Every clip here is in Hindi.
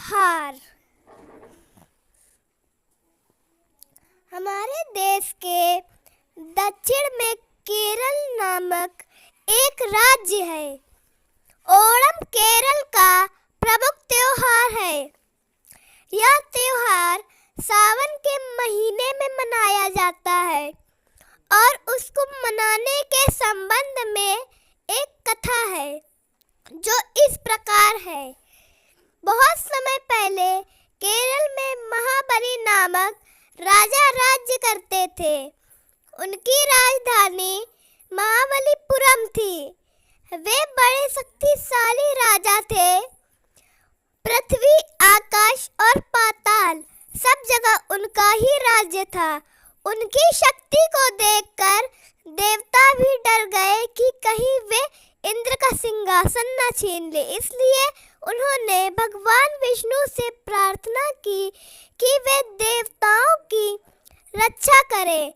त्योहार। हमारे देश के दक्षिण में केरल नामक एक राज्य है। ओणम केरल का प्रमुख त्योहार है। यह त्योहार सावन के महीने में मनाया जाता है और उसको मनाने के संबंध में एक कथा है जो इस प्रकार है। बहुत समय पहले केरल में महाबली नामक राजा राज्य करते थे। उनकी राजधानी महाबलीपुरम थी। वे बड़े शक्तिशाली राजा थे। पृथ्वी, आकाश और पाताल सब जगह उनका ही राज्य था। उनकी शक्ति को देखकर देवता भी डर गए कि कहीं वे इंद्र का सिंहासन न छीन ले। इसलिए उन्होंने भगवान विष्णु से प्रार्थना की कि वे देवताओं की रक्षा करें।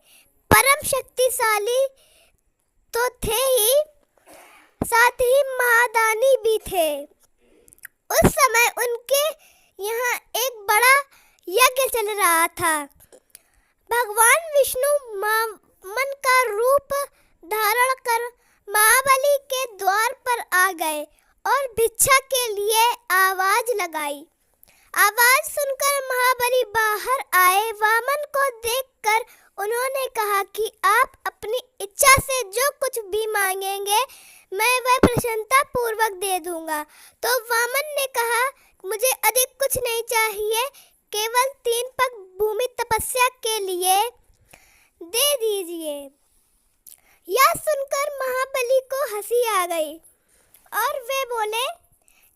परम शक्तिशाली तो थे ही, साथ ही महादानी भी थे। उस समय उनके यहाँ एक बड़ा यज्ञ चल रहा था। भगवान विष्णु वामन का रूप धारण कर महाबली के द्वार पर आ गए और भिक्षा के लिए आवाज लगाई। आवाज सुनकर महाबली बाहर आए। वामन को देखकर उन्होंने कहा कि आप अपनी इच्छा से जो कुछ भी मांगेंगे मैं वह प्रसन्नता पूर्वक दे दूंगा। तो वामन ने कहा, मुझे अधिक कुछ नहीं चाहिए, केवल 3 पग भूमि तपस्या के लिए दे दीजिए। यह सुनकर महाबली को हंसी आ गई और वे बोले,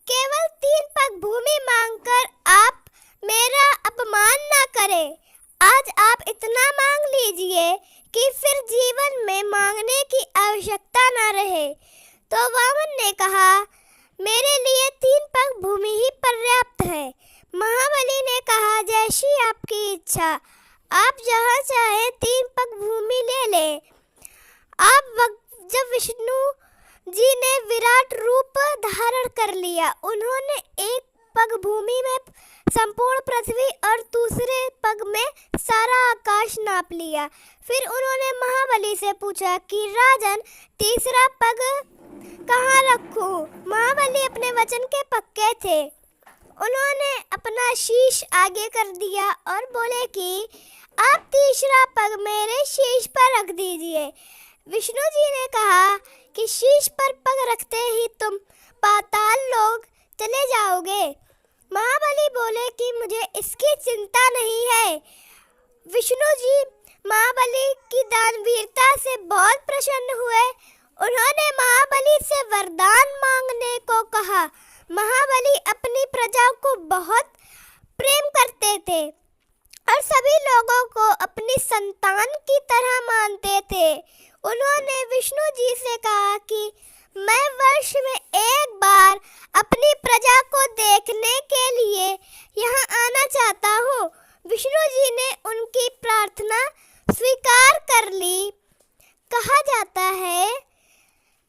केवल 3 पग भूमि मांगकर आप मेरा अपमान ना करें। आज आप इतना मांग लीजिए कि फिर जीवन में मांगने की आवश्यकता न रहे। तो वामन ने कहा, मेरे लिए 3 पग भूमि ही पर्याप्त है। महाबली ने कहा, जैसी आपकी इच्छा, आप जहाँ चाहे 3 पग भूमि ले लें। जब विष्णु जी ने विराट रूप धारण कर लिया, उन्होंने 1 पग भूमि में संपूर्ण पृथ्वी और दूसरे पग में सारा आकाश नाप लिया। फिर उन्होंने महाबली से पूछा कि राजन, तीसरा पग कहाँ रखूं? महाबली अपने वचन के पक्के थे। उन्होंने अपना शीश आगे कर दिया और बोले कि आप तीसरा पग मेरे शीश पर रख दीजिए। विष्णु जी ने कहा कि शीश पर पग रखते ही तुम पाताल लोक चले जाओगे। महाबली बोले कि मुझे इसकी चिंता नहीं है। विष्णु जी महाबली की दानवीरता से बहुत प्रसन्न हुए। उन्होंने महाबली से वरदान मांगने को कहा। महाबली अपनी प्रजा को बहुत प्रेम करते थे और सभी लोगों को अपनी संतान की तरह मानते थे। उन्होंने विष्णु जी से कहा कि मैं वर्ष में एक बार अपनी प्रजा को देखने के लिए यहाँ आना चाहता हूँ। विष्णु जी ने उनकी प्रार्थना स्वीकार कर ली। कहा जाता है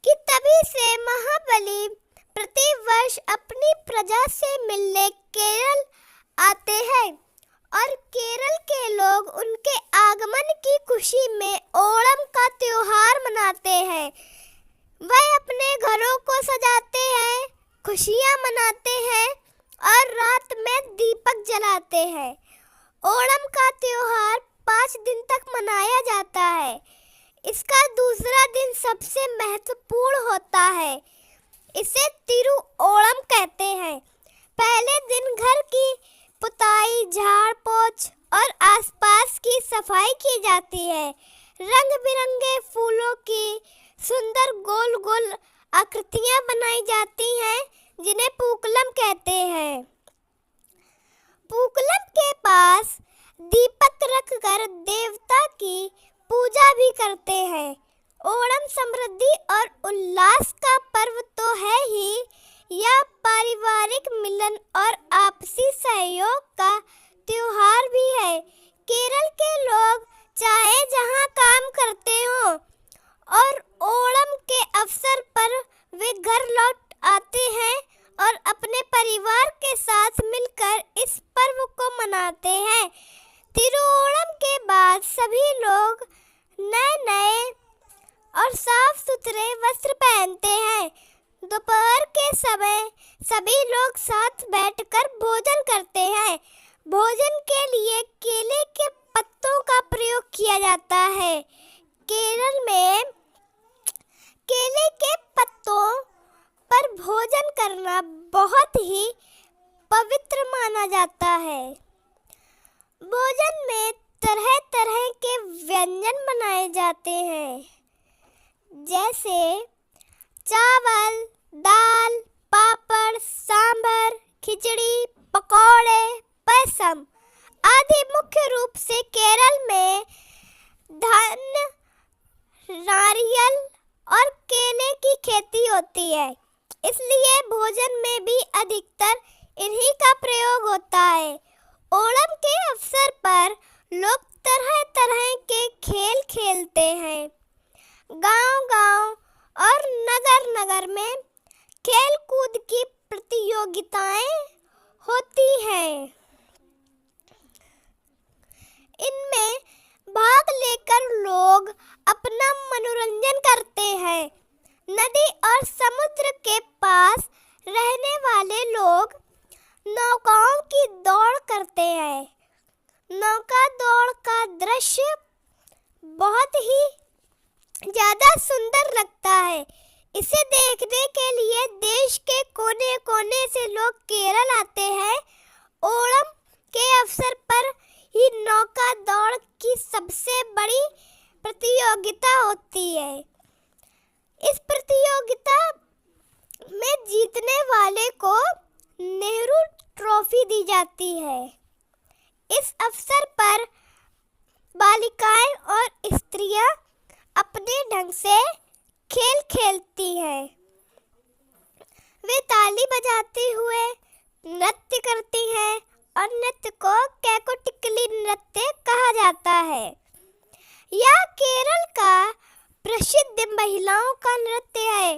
कि तभी से महाबली प्रति वर्ष अपनी प्रजा से मिलने केरल आते हैं और केरल के लोग उनके आगमन की खुशी में ओणम का त्योहार मनाते हैं। वह अपने घरों को सजाते हैं, खुशियाँ मनाते हैं और रात में दीपक जलाते हैं। ओणम का त्योहार 5 दिन तक मनाया जाता है। इसका दूसरा दिन सबसे महत्वपूर्ण होता है। इसे तिरु ओणम कहते हैं। पहले दिन घर की पुताई, झाड़ पोछ और आसपास की सफाई की जाती है। रंग बिरंगे फूलों की सुंदर गोल गोल आकृतियां बनाई जाती हैं, जिन्हें पूकलम कहते हैं। पूकलम के पास दीपक रखकर देवता की पूजा भी करते हैं। ओणम समृद्धि और उल्लास का पर्व तो है ही, यह पारिवारिक मिलन और आपसी सहयोग का त्योहार भी है। केरल के लोग चाहे जहाँ काम करते हों और ओणम के अवसर पर वे घर लौट आते हैं और अपने परिवार के साथ मिलकर मनाते हैं। तिरुओणम के बाद सभी लोग नए नए और साफ सुथरे वस्त्र पहनते हैं। दोपहर के समय सभी लोग साथ बैठकर भोजन करते हैं। भोजन के लिए केले के पत्तों का प्रयोग किया जाता है। केरल में केले के पत्तों पर भोजन करना बहुत ही पवित्र माना जाता है। भोजन में तरह तरह के व्यंजन बनाए जाते हैं, जैसे चावल, दाल, पापड़, सांभर, खिचड़ी, पकौड़े, पायसम आदि। मुख्य रूप से केरल में धान, नारियल और केले की खेती होती है, इसलिए भोजन में भी अधिकतर इन्हीं का प्रयोग होता है। ओणम के अवसर पर लोग तरह तरह के खेल खेलते हैं। गांव-गांव और नगर-नगर में खेल कूद की प्रतियोगिताएं होती हैं। इनमें भाग लेकर लोग अपना मनोरंजन करते हैं। नदी और समुद्र के पास रहने वाले लोग नौकाओं की दौड़ करते हैं। नौका दौड़ का दृश्य बहुत ही ज़्यादा सुंदर लगता है। इसे देखने के लिए देश के कोने-कोने से लोग केरल आते हैं। ओणम के अवसर पर ही नौका दौड़ की सबसे बड़ी प्रतियोगिता होती है। इस प्रतियोगिता में जीतने वाले को नेहरू ट्रॉफी दी जाती है। इस अवसर पर बालिकाएं और स्त्रियां अपने ढंग से खेल खेलती हैं। वे ताली बजाते हुए नृत्य करती हैं और नृत्य को कैकोटिकली नृत्य कहा जाता है। यह केरल का प्रसिद्ध महिलाओं का नृत्य है।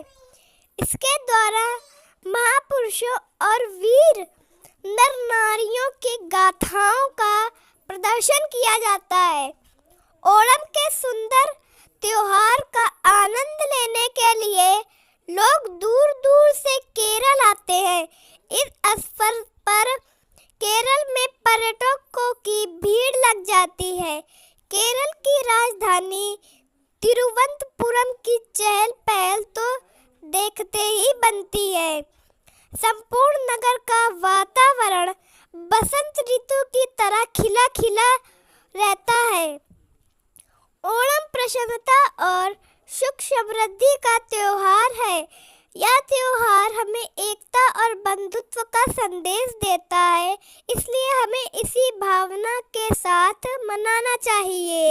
इसके द्वारा महापुरुषों और वीर नर नारियों की गाथाओं का प्रदर्शन किया जाता है। ओणम के सुंदर त्योहार का आनंद लेने के लिए लोग दूर दूर से केरल आते हैं। इस अवसर पर केरल में पर्यटकों की भीड़ लग जाती है। केरल की राजधानी तिरुवनंतपुरम की चहल पहल तो देखते ही बनती है। संपूर्ण नगर का वातावरण बसंत ऋतु की तरह खिला खिला रहता है। ओणम प्रसन्नता और सुख समृद्धि का त्योहार है। यह त्योहार हमें एकता और बंधुत्व का संदेश देता है, इसलिए हमें इसी भावना के साथ मनाना चाहिए।